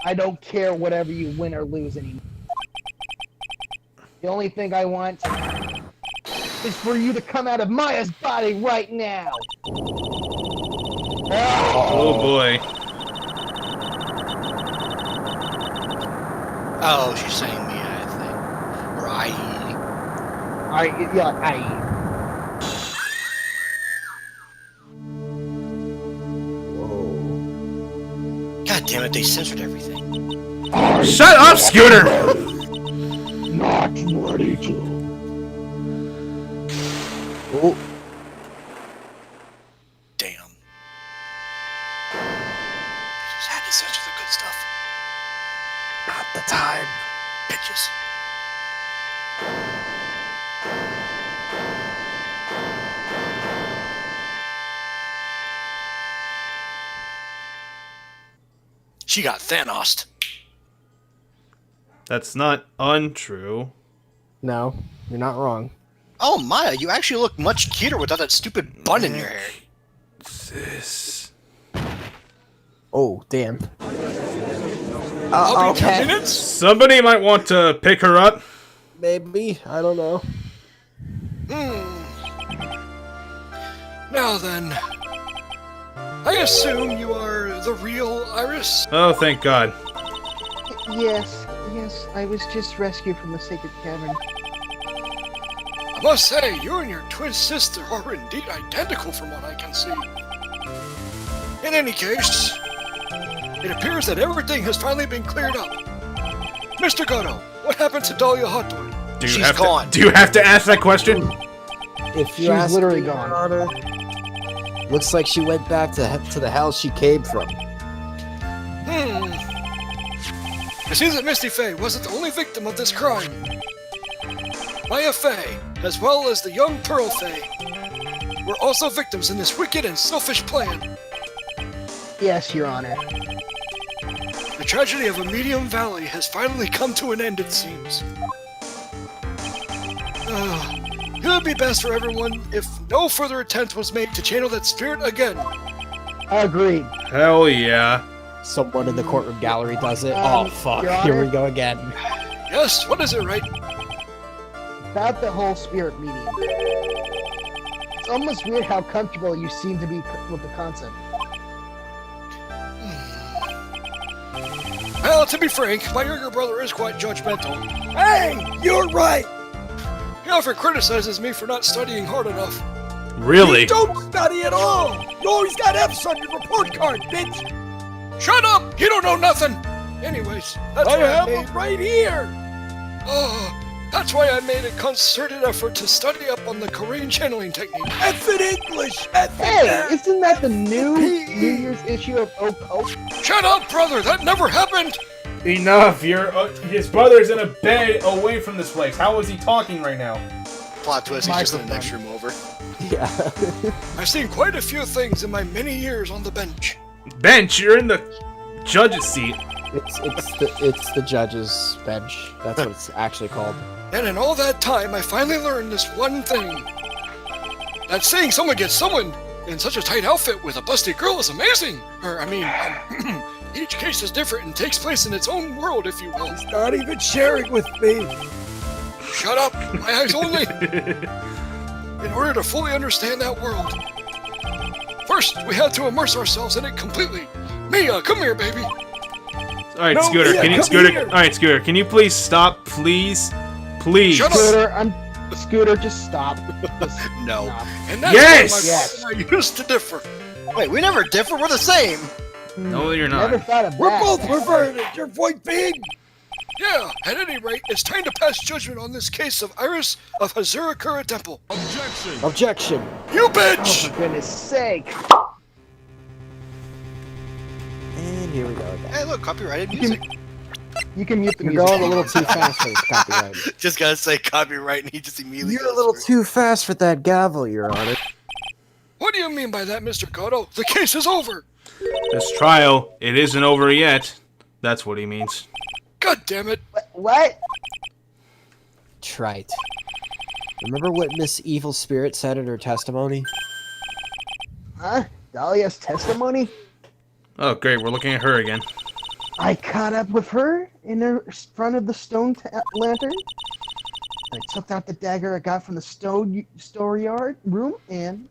I don't care whatever you win or lose anymore. The only thing I want is for you to come out of Maya's body right now. Oh boy. Oh, she's saying me, I think. Or I. Whoa. God damn it, they censored everything. Shut up, Scooter! Not ready to. Oh. Damn. Just had to censor the good stuff. Not the time. Bitches. She got Thanos'd. That's not untrue. No, you're not wrong. Oh, Maya, you actually look much cuter without that stupid bun in your hair. This. Oh, damn. I'll be 10 Okay. minutes. Somebody might want to pick her up. Maybe. I don't know. Now then, I assume you are the real Iris? Oh, thank God. Yes, I was just rescued from the sacred cavern. I must say, you and your twin sister are indeed identical from what I can see. In any case, it appears that everything has finally been cleared up. Mr. Goto, what happened to Dahlia Hawthorne? She's gone. Do you have to ask that question? If you She's ask literally me, gone. Your Honor, looks like she went back to the hell she came from. It seems that Misty Faye wasn't the only victim of this crime. Maya Faye, as well as the young Pearl Faye, were also victims in this wicked and selfish plan. Yes, Your Honor. The tragedy of a Medium Valley has finally come to an end, it seems. It would be best for everyone if no further attempt was made to channel that spirit again. Agreed. Hell yeah. Someone in the courtroom gallery does it. Um, Oh, fuck. Your Here Honor? we go again. Yes, what is it, Wright? About the whole spirit meeting. It's almost weird how comfortable you seem to be with the concept. Well, to be frank, my younger brother is quite judgmental. Hey, you're right. He often criticizes me for not studying hard enough. Really? You don't study at all. You always got F's on your report card, bitch. Shut up! You don't know nothing! Anyways, that's I why have I them made... right here. That's why I made a concerted effort to study up on the Korean channeling technique. F in English. F in Hey, that. isn't that the new New Year's issue of Oh Coke? Shut up, brother! That never happened! Enough. His brother's in a bed away from this place. How is he talking right now? Plot twist, he's just in the Microphone. next room over. Yeah. I've seen quite a few things in my many years on the bench. Bench, you're in the judge's seat. It's the judge's bench. That's what it's actually called. And in all that time, I finally learned this one thing. That seeing someone get summoned in such a tight outfit with a busty girl is amazing! Each case is different and takes place in its own world, if you will. Not even sharing with me. Shut up! My eyes only! In order to fully understand that world, first we had to immerse ourselves in it completely. Mia, come here, baby! Alright, No, Scooter, Mia, can you come Scooter? here. Alright, Scooter, can you please stop, please? Please. Shut up. Scooter, just stop. Just No. stop. And that's Yes! where my father and I used to differ. Wait, we never differ. We're the same. No, you're Never not. thought of We're that. both perverted. Your voice big. Yeah, at any rate, it's time to pass judgment on this case of Iris of Hazurikura Temple. Objection. You Oh, bitch! for goodness sake. And here we go again. Hey, look, copyrighted music. You can mute the You're music. going a little too fast for this copyright. Just gotta say copyright, and he just immediately. You're a little too fast for that gavel, Your Honor. What do you mean by that, Mr. Goto? The case is over! This trial, it isn't over yet. That's what he means. God damn it! What? Trite. Remember what Miss Evil Spirit said in her testimony? Huh? Dahlia's testimony? Oh, great, we're looking at her again. I caught up with her in the front of the stone lantern. I took out the dagger I got from the storeyard room, and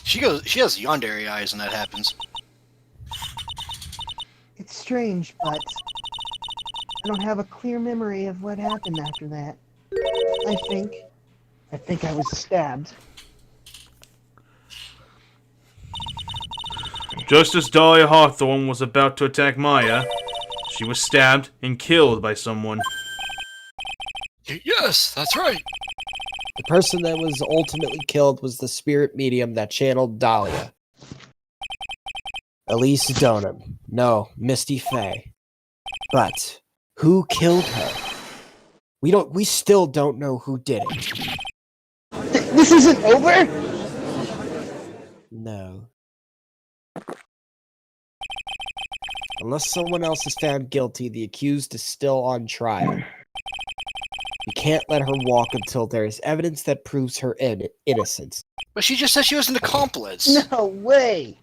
She has yandere eyes when that happens. it's strange, but I don't have a clear memory of what happened after that. I think I was stabbed. Just as Dahlia Hawthorne was about to attack Maya, she was stabbed and killed by someone. Yes, that's right. The person that was ultimately killed was the spirit medium that channeled Dahlia. Elise Donham. No, Misty Faye. But who killed her? We still don't know who did it. This isn't over? No. Unless someone else is found guilty, the accused is still on trial. You can't let her walk until there is evidence that proves her innocence. But she just said she was an accomplice. No way.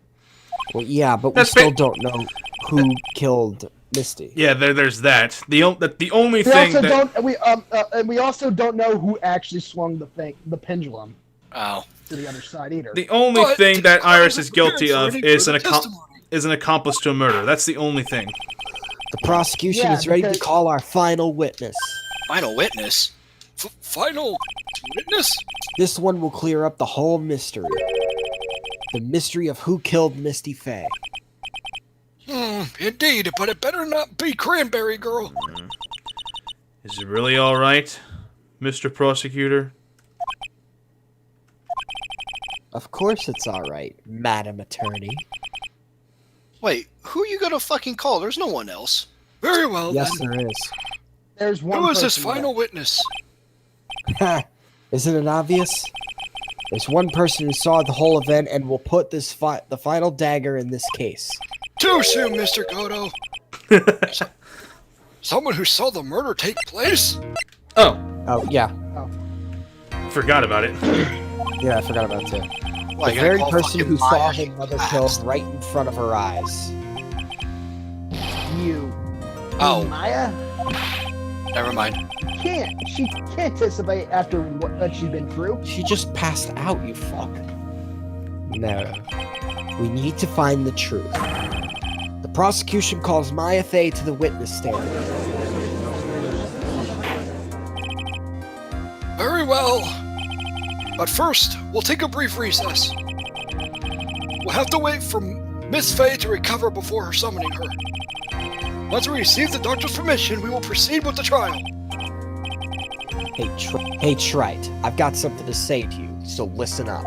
Well, yeah, but we That's still don't know who killed Misty. Yeah, there's that. The only We thing also that... we also don't know who actually swung the pendulum Oh. to the other side either. The only But thing that I Iris wasn't is guilty prepared of for any is further testimony. an accomplice to a murder. That's the only thing. The prosecution Yeah, is ready to because- call our final witness. Final witness? Final witness? This one will clear up the whole mystery. The mystery of who killed Misty Faye. Indeed, but it better not be Cranberry Girl. Is it really alright, Mr. Prosecutor? Of course it's alright, Madam Attorney. Wait, who are you gonna fucking call? There's no one else. Very well, Yes, then. there is. There's one. Who is this person final witness? Ha! Isn't it obvious? There's one person who saw the whole event and will put this the final dagger in this case. Too soon, Mr. Goto. Someone who saw the murder take place? Oh, Oh, yeah. forgot about it. Yeah, I forgot about it too. Well, The you gotta very call person fucking who saw Maya his and mother last. killed right in front of her eyes. You. Oh. Maya? Never mind. She can't anticipate after what she's been through. She just passed out, you fuck. No. We need to find the truth. The prosecution calls Maya Faye to the witness stand. Very well. But first, we'll take a brief recess. We'll have to wait for Miss Faye to recover before her summoning her. Once we receive the doctor's permission, we will proceed with the trial. Hey, Trite, I've got something to say to you, so listen up.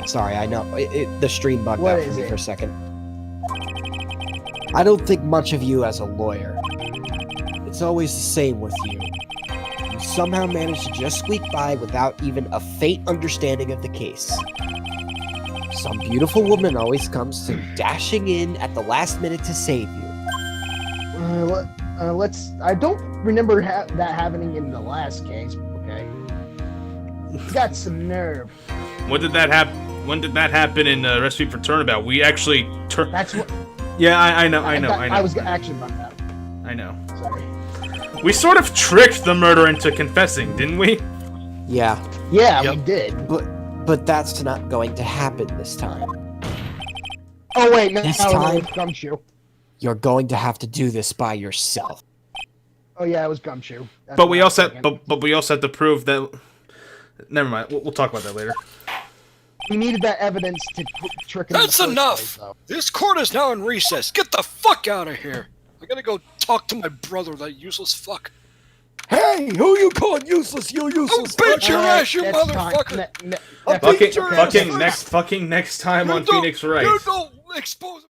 Sorry, I know, the stream bugged What out for is me it? for a second. I don't think much of you as a lawyer. It's always the same with you. You somehow manage to just squeak by without even a faint understanding of the case. Some beautiful woman always comes dashing in at the last minute to save you. I don't remember that happening in the last case. Okay. You got some nerve. When did that happen in Recipe for Turnabout? We actually That's what. Yeah, I know. I was actually about that. I know. Sorry. We sort of tricked the murderer into confessing, didn't we? Yeah, Yeah, Yep. we did. but that's not going to happen this time. Oh wait, no, This no, time- it was Gumshoe. You're going to have to do this by yourself. Oh yeah, it was Gumshoe. That's But what we I was also thinking. but we also have to prove that. Never mind. We'll talk about that later. We needed that evidence to trick him. in the That's first enough! place, though. This court is now in recess. Get the fuck out of here! I gotta go talk to my brother, that useless fuck. Hey, who you calling useless? You I'll useless. beat your Alright, ass, you next time- motherfucker! next- Fucking- Fucking next time on You don't- Phoenix Wright. You don't expose.